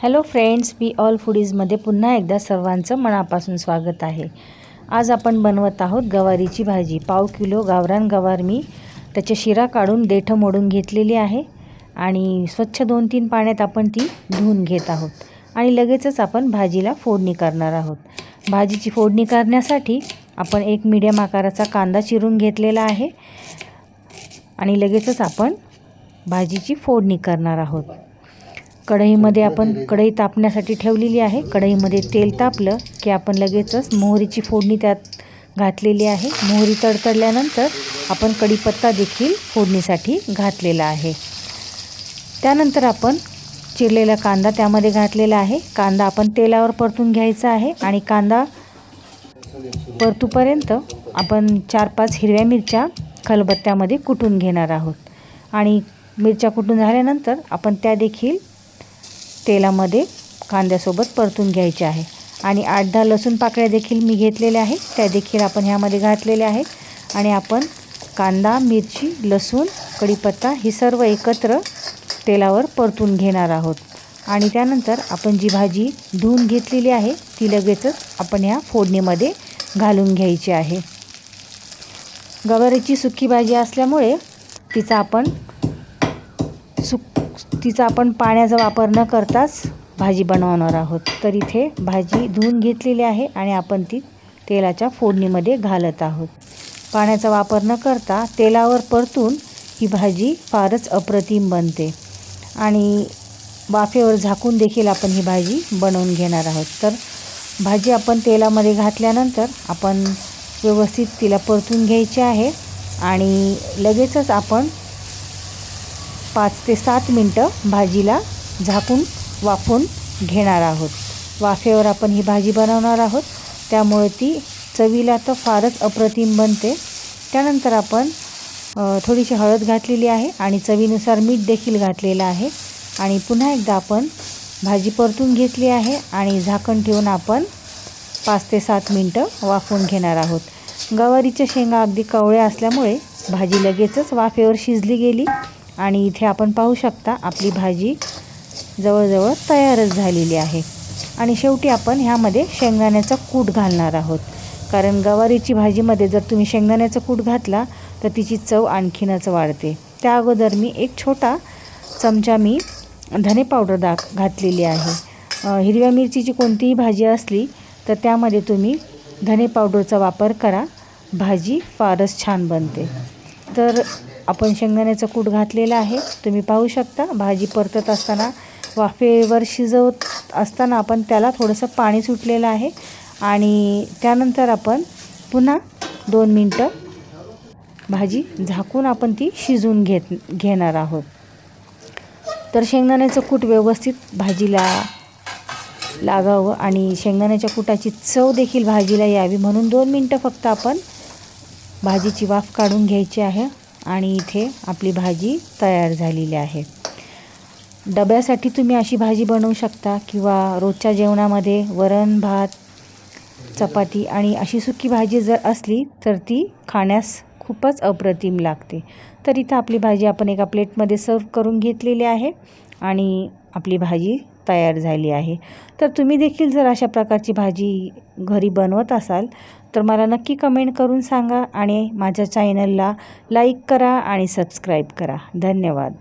Hello friends, we all फूडीजमध्ये पुन्हा एकदा सर्वांचं मनापासून स्वागत आहे। आज आपण बनवत आहोत गवारीची भाजी। पाव किलो गावरान गवार मी त्याचे शिरा काढून देठ मोडून घेतलेली आहे आणि स्वच्छ 2-3 पाण्यात आपण ती धुवून घेत आहोत आणि लगेचच आपण भाजीला फोडणी करणार आहोत। भाजीची फोडणी करण्यासाठी आपण एक मीडियम आकाराचा कांदा चिरून घेतलेला आहे आणि लगेचच आपण भाजीची फोडणी करणार आहोत। कढईमध्ये आपण कढई तापण्यासाठी ठेवलेली आहे। कढईमध्ये तेल तापलं की आपण लगेचच मोहरीची फोडणी त्यात घातलेली आहे। मोहरी तडतडल्यानंतर आपण कढीपत्ता देखील फोडणीसाठी घातलेला आहे। त्यानंतर आपण चिरलेला कांदा त्यामध्ये घातलेला आहे। कांदा आपण तेलावर परतून घ्यायचा आहे आणि कांदा परतूपर्यंत आपण 4-5 हिरव्या मिरच्या खलबत्त्यामध्ये कुटून घेणार आहोत आणि मिरच्या कुटून झाल्यानंतर आपण त्या देखील तेलामध्ये कांद्यासोबत परतून घ्यायचे आहे आणि 8-10 लसूण पाकळ्या देखील मी घेतलेल्या आहेत, त्या देखील आपण ह्यामध्ये घातलेल्या आहेत आणि आपण कांदा, मिरची, लसूण, कढीपत्ता ही सर्व एकत्र तेलावर परतून घेणार आहोत आणि त्यानंतर आपण जी भाजी धुवून घेतलेली आहे ती लगेचच आपण ह्या फोडणीमध्ये घालून घ्यायची आहे। गवारीची सुकी भाजी असल्यामुळे तिचा आपण पाण्याचा वापर न करताच भाजी बनवणार आहोत। तर इथे भाजी धुवून घेतलेली आहे आणि आपण ती तेलाच्या फोडणीमध्ये घालत आहोत। पाण्याचा वापर न करता तेलावर परतून ही भाजी फारच अप्रतिम बनते आणि वाफेवर झाकून देखील आपण ही भाजी बनवून घेणार आहोत। तर भाजी आपण तेलामध्ये घातल्यानंतर आपण व्यवस्थित तिला परतून घ्यायची आहे आणि लगेचच आपण 5 ते 7 मिनटं भाजीला झाकून वाफवून घेणार आहोत। वाफेवर आपण ही भाजी बनवणार आहोत, त्यामुळे ती चवीला तर फारच अप्रतिम बनते। त्यानंतर आपण थोडीशी हळद घातलेली आहे आणि चवीनुसार मीठ देखील घातलेलं आहे आणि पुन्हा एकदा आपण भाजी परतून घेतली आहे आणि झाकण ठेवून आपण 5 ते 7 मिनटं वाफवून घेणार आहोत। गवारीच्या शेंगा अगदी कवळ्या असल्यामुळे भाजी लगेचच वाफेवर शिजली गेली आणि इथे आपण पाहू शकता आपली भाजी जवळजवळ तयारच झालेली आहे आणि शेवटी आपण ह्यामध्ये शेंगदाण्याचा कूट घालणार आहोत, कारण गवारीची भाजीमध्ये जर तुम्ही शेंगदाण्याचा कूट घातला तर तिची चव आणखीनच वाढते। त्या अगोदर मी एक छोटा चमचा मी धने पावडर घातलेली आहे। हिरव्या मिरचीची कोणतीही भाजी असली तर त्यामध्ये तुम्ही धने पावडरचा वापर करा, भाजी फारच छान बनते। तर आपण शेंगदाण्याचा कूट घातलेला आहे, तुम्ही पाहू शकता। भाजी परतत असताना वाफेवर शिजवत असताना आपण त्याला थोडंसं पाणी सुटलेलं आहे आणि त्यानंतर आपण पुन्हा 2 मिनटं भाजी झाकून आपण ती शिजवून घेणार आहोत। तर शेंगदाण्याचं कूट व्यवस्थित भाजीला लागावं आणि शेंगदाण्याच्या कूटाची चव देखील भाजीला यावी म्हणून 2 मिनटं फक्त आपण भाजीची वाफ काढून घ्यायची आहे आणि इथे आपली भाजी तयार झालेली आहे। डब्यासाठी तुम्ही अशी भाजी बनवू शकता किंवा रोजच्या जेवणामध्ये वरण, भात, चपाती आणि अशी सुकी भाजी जर असली तर ती खाण्यास खूपच अप्रतिम लागते। तर इथं आपली भाजी आपण एका प्लेटमध्ये सर्व करून घेतलेली आहे आणि आपली भाजी तयार झाली आहे। तर तुम्ही देखील जर अशा प्रकारची भाजी घरी बनवत असाल तर मला नक्की कमेंट करून सांगा आणि माझ्या चॅनलला लाईक करा आणि सबस्क्राईब करा। धन्यवाद।